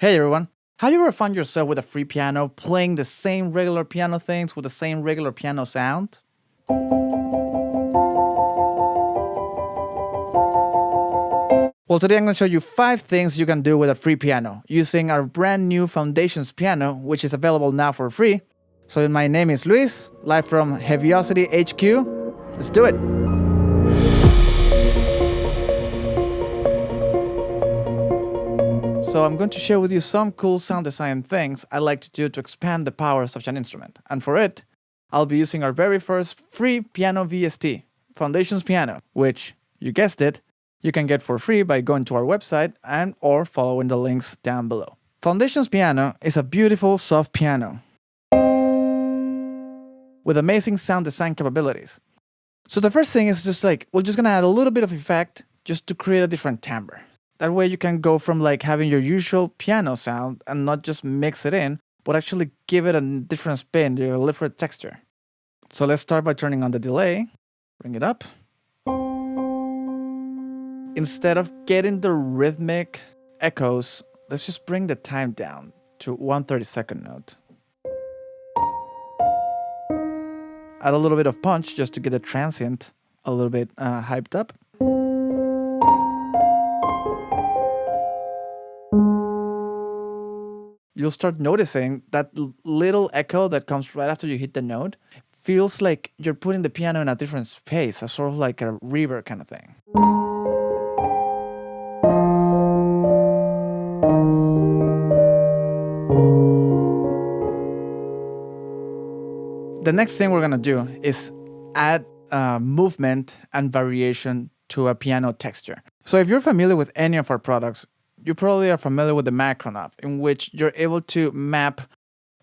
Hey everyone, have you ever found yourself with a free piano playing the same regular piano things with the same regular piano sound? Well, today I'm going to show you 5 things you can do with a free piano using our brand new Foundations piano, which is available now for free. So my name is Luis, live from Heaviosity HQ. Let's do it. So I'm going to share with you some cool sound design things I like to do to expand the power of such an instrument. And for it, I'll be using our very first free piano VST, Foundations Piano, which, you guessed it, you can get for free by going to our website and or following the links down below. Foundations Piano is a beautiful soft piano with amazing sound design capabilities. So the first thing is we're just gonna add a little bit of effect just to create a different timbre. That way you can go from having your usual piano sound and not just mix it in, but actually give it a different spin, a different texture. So let's start by turning on the delay, bring it up. Instead of getting the rhythmic echoes, let's just bring the time down to 1/32 note. Add a little bit of punch just to get the transient a little bit hyped up. You'll start noticing that little echo that comes right after you hit the note feels like you're putting the piano in a different space, a sort of like a reverb kind of thing. The next thing we're gonna do is add movement and variation to a piano texture. So if you're familiar with any of our products, you probably are familiar with the Macronaut, in which you're able to map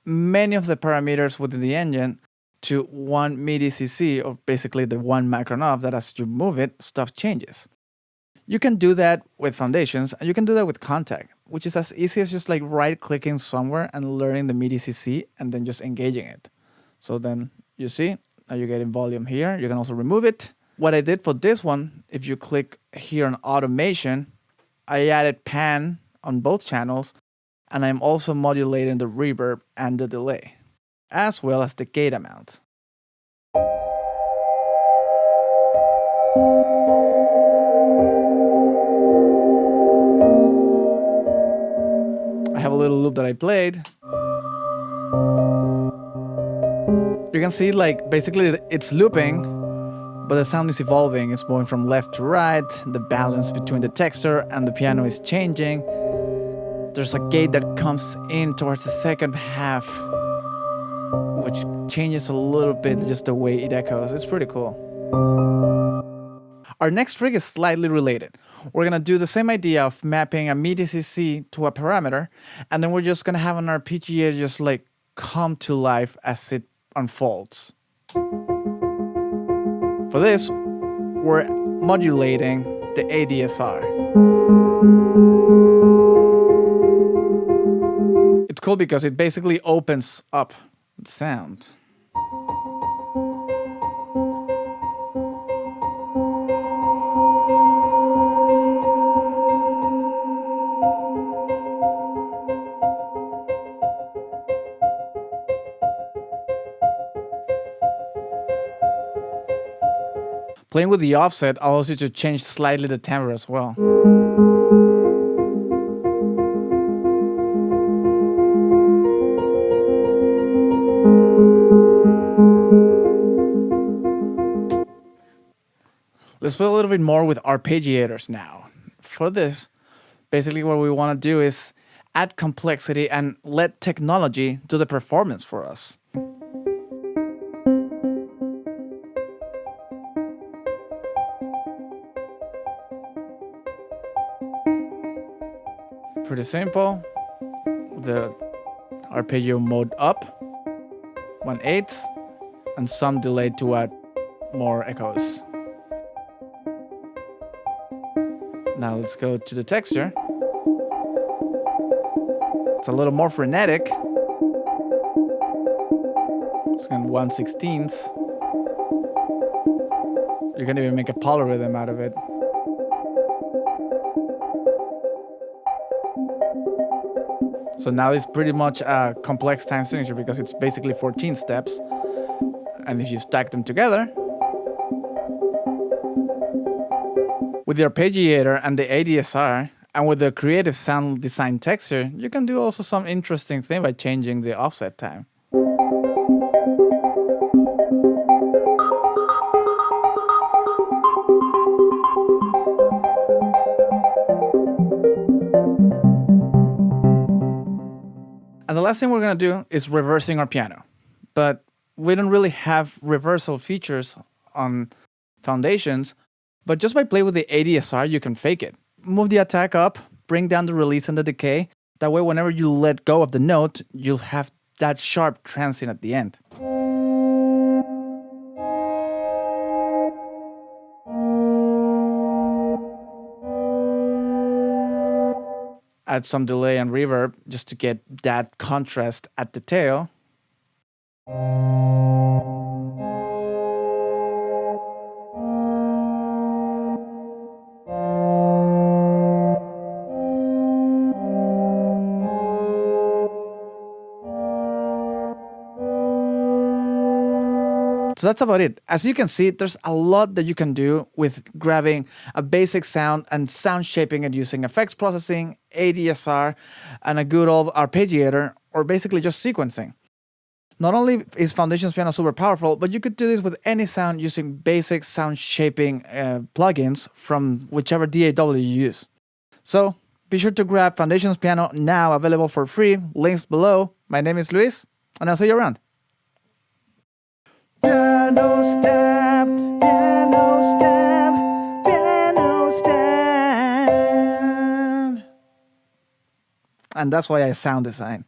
many of the parameters within the engine to one MIDI CC, or basically the one Macronaut that as you move it, stuff changes. You can do that with Foundations, and you can do that with Kontakt, which is as easy as just right-clicking somewhere and learning the MIDI CC and then just engaging it. So then you see, now you're getting volume here. You can also remove it. What I did for this one, if you click here on automation, I added pan on both channels, and I'm also modulating the reverb and the delay, as well as the gate amount. I have a little loop that I played. You can see basically it's looping, but the sound is evolving. It's going from left to right. The balance between the texture and the piano is changing. There's a gate that comes in towards the second half, which changes a little bit just the way it echoes. It's pretty cool. Our next trick is slightly related. We're gonna do the same idea of mapping a MIDI CC to a parameter, and then we're just gonna have an arpeggiator just come to life as it unfolds. For this, we're modulating the ADSR. It's cool because it basically opens up the sound. Playing with the offset allows you to change slightly the timbre as well. Let's play a little bit more with arpeggiators now. For this, basically what we want to do is add complexity and let technology do the performance for us. Pretty simple. The arpeggio mode up, 1/8, and some delay to add more echoes. Now let's go to the texture. It's a little more frenetic. It's going 1/16. You can even make a polyrhythm out of it. So now it's pretty much a complex time signature because it's basically 14 steps. And if you stack them together, with the arpeggiator and the ADSR, and with the creative sound design texture, you can do also some interesting thing by changing the offset time. And the last thing we're going to do is reversing our piano. But we don't really have reversal features on Foundations, but just by playing with the ADSR, you can fake it. Move the attack up, bring down the release and the decay. That way, whenever you let go of the note, you'll have that sharp transient at the end. Add some delay and reverb just to get that contrast at the tail. So that's about it. As you can see, there's a lot that you can do with grabbing a basic sound and sound shaping it using effects processing, ADSR, and a good old arpeggiator, or basically just sequencing. Not only is Foundations Piano super powerful, but you could do this with any sound using basic sound shaping plugins from whichever DAW you use. So be sure to grab Foundations Piano now, available for free. Links below. My name is Luis, and I'll see you around. Piano stab, piano stab, piano stab. And that's why I sound design.